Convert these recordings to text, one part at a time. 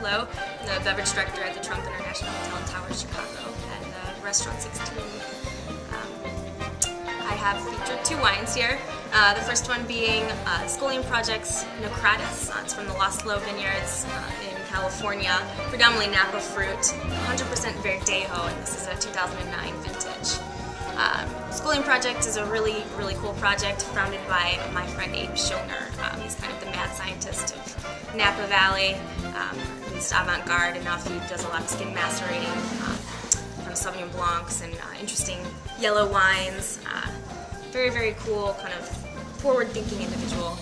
Rachael Lowe, the beverage director at the Trump International Hotel and Towers, Chicago, and Restaurant 16. I have featured 2 wines here. The first one being Sommelier Project's Necratis. It's from the Lost Lowe Vineyards in California, predominantly Napa fruit, 100% Verdejo, and this is a 2009 vintage. Sommelier Project is a really cool project founded by my friend Abe Schoner. He's kind of the mad scientist of Napa Valley. He's avant-garde enough. He does a lot of skin macerating, kind of Sauvignon Blancs and interesting yellow wines. Very cool, kind of forward-thinking individual.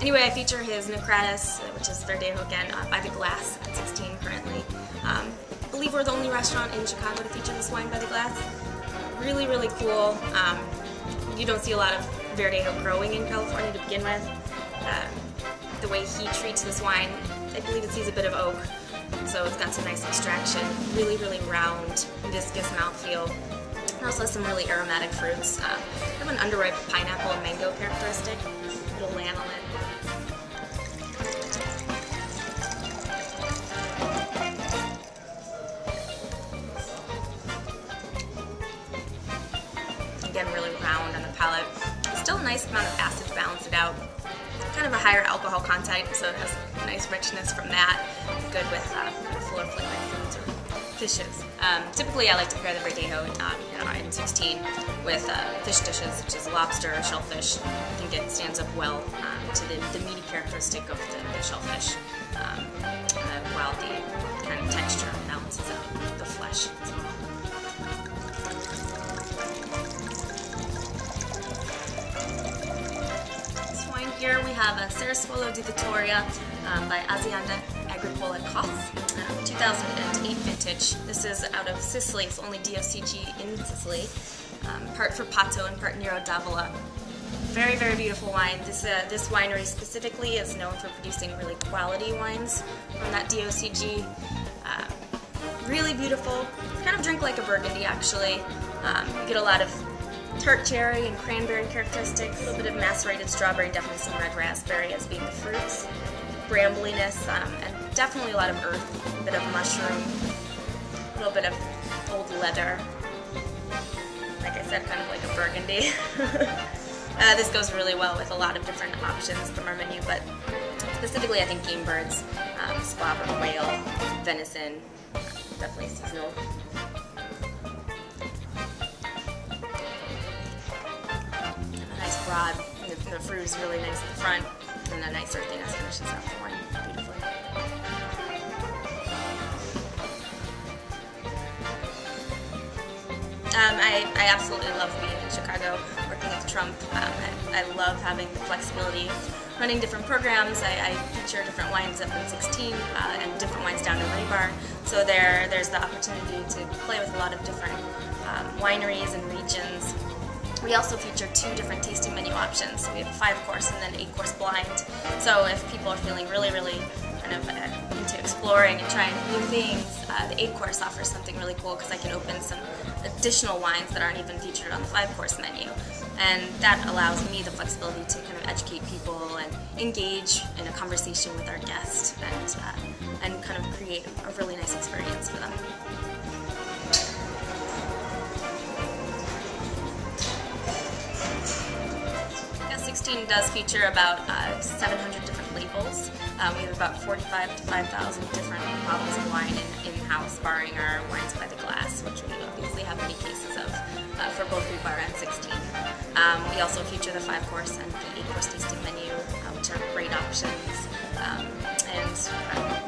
Anyway, I feature his Necratis, which is Verdejo again, by the glass at 16 currently. I believe we're the only restaurant in Chicago to feature this wine by the glass. Really cool. You don't see a lot of Verdejo growing in California to begin with. The way he treats this wine, I believe it sees a bit of oak, so it's got some nice extraction. Really round, viscous mouthfeel. It also has some really aromatic fruits. I have an underripe pineapple and mango characteristic, a little lanolin. Again, really round on the palate. Still a nice amount of acid to balance it out. Kind of a higher alcohol content, so it has a nice richness from that. Good with fuller flavored foods or fishes. Typically, I like to pair the Verdejo in 16 with fish dishes, such as lobster or shellfish. I think it stands up well to the meaty characteristic of the shellfish, while the kind of texture balances out the flesh as well. Here we have a Saraswolo di Vittoria by Azienda Agricola Costs, 2008 vintage. This is out of Sicily. It's only DOCG in Sicily, part Frappato and part Nero d'Avola. Very beautiful wine. This winery specifically is known for producing really quality wines from that DOCG. Really beautiful. Kind of drink like a Burgundy, actually. You get a lot of tart cherry and cranberry characteristics, a little bit of macerated strawberry, definitely some red raspberry as being the fruits, brambliness, and definitely a lot of earth, a bit of mushroom, a little bit of old leather. Like I said, kind of like a Burgundy. This goes really well with a lot of different options from our menu, but specifically I think game birds, squab or quail, venison, definitely seasonal. Broad, the fruit is really nice at the front, and a nice earthiness finishes out the wine beautifully. I absolutely love being in Chicago, working at the Trump. I love having the flexibility of running different programs. I feature different wines up in 16 and different wines down in Rebar. So there's the opportunity to play with a lot of different wineries and regions. We also feature 2 different tasting menu options. So we have a 5-course and then 8-course blind. So if people are feeling really kind of into exploring and trying new things, the 8-course offers something really cool because I can open some additional wines that aren't even featured on the 5-course menu. And that allows me the flexibility to kind of educate people and engage in a conversation with our guests and kind of create a really nice experience for them. 16 does feature about 700 different labels. We have about 45 to 5,000 different bottles of wine in-house, barring our wines by the glass, which we obviously have many cases of for both Rebar and 16. We also feature the 5-course and the 8-course tasting menu, which are great options. And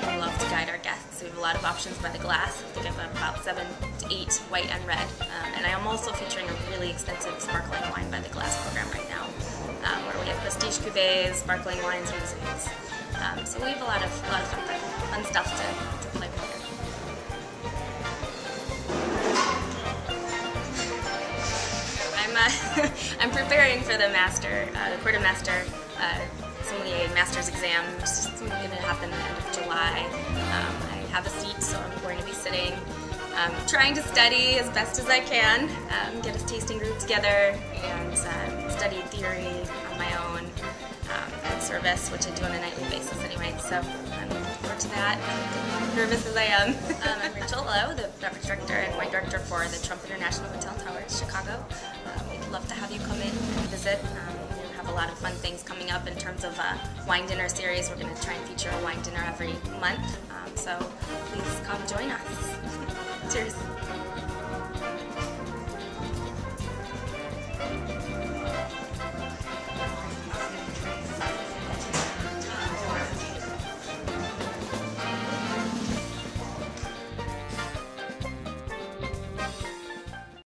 we love to guide our guests. We have a lot of options by the glass. I think I've about 7 to 8 white and red. And I am also featuring a really extensive sparkling wine by the glass program right now, where we have prestige cuvées, sparkling wines, rosés. So we have a lot of fun stuff to play with here. I'm preparing for the quartermaster Sommelier master's exam, which is going to happen at the end of July. I have a seat, so I'm going to be sitting, trying to study as best as I can, get a tasting group together, and study theory on my own, and service, which I do on a nightly basis anyway. So I'm looking forward to to that, nervous as I am. I'm Rachael Lowe, the beverage director and wine director for the Trump International Hotel Towers, Chicago. We'd love to have you come in and visit. We have a lot of fun things coming up in terms of wine dinner series. We're going to try and feature a wine dinner every month, so please come join us. Cheers.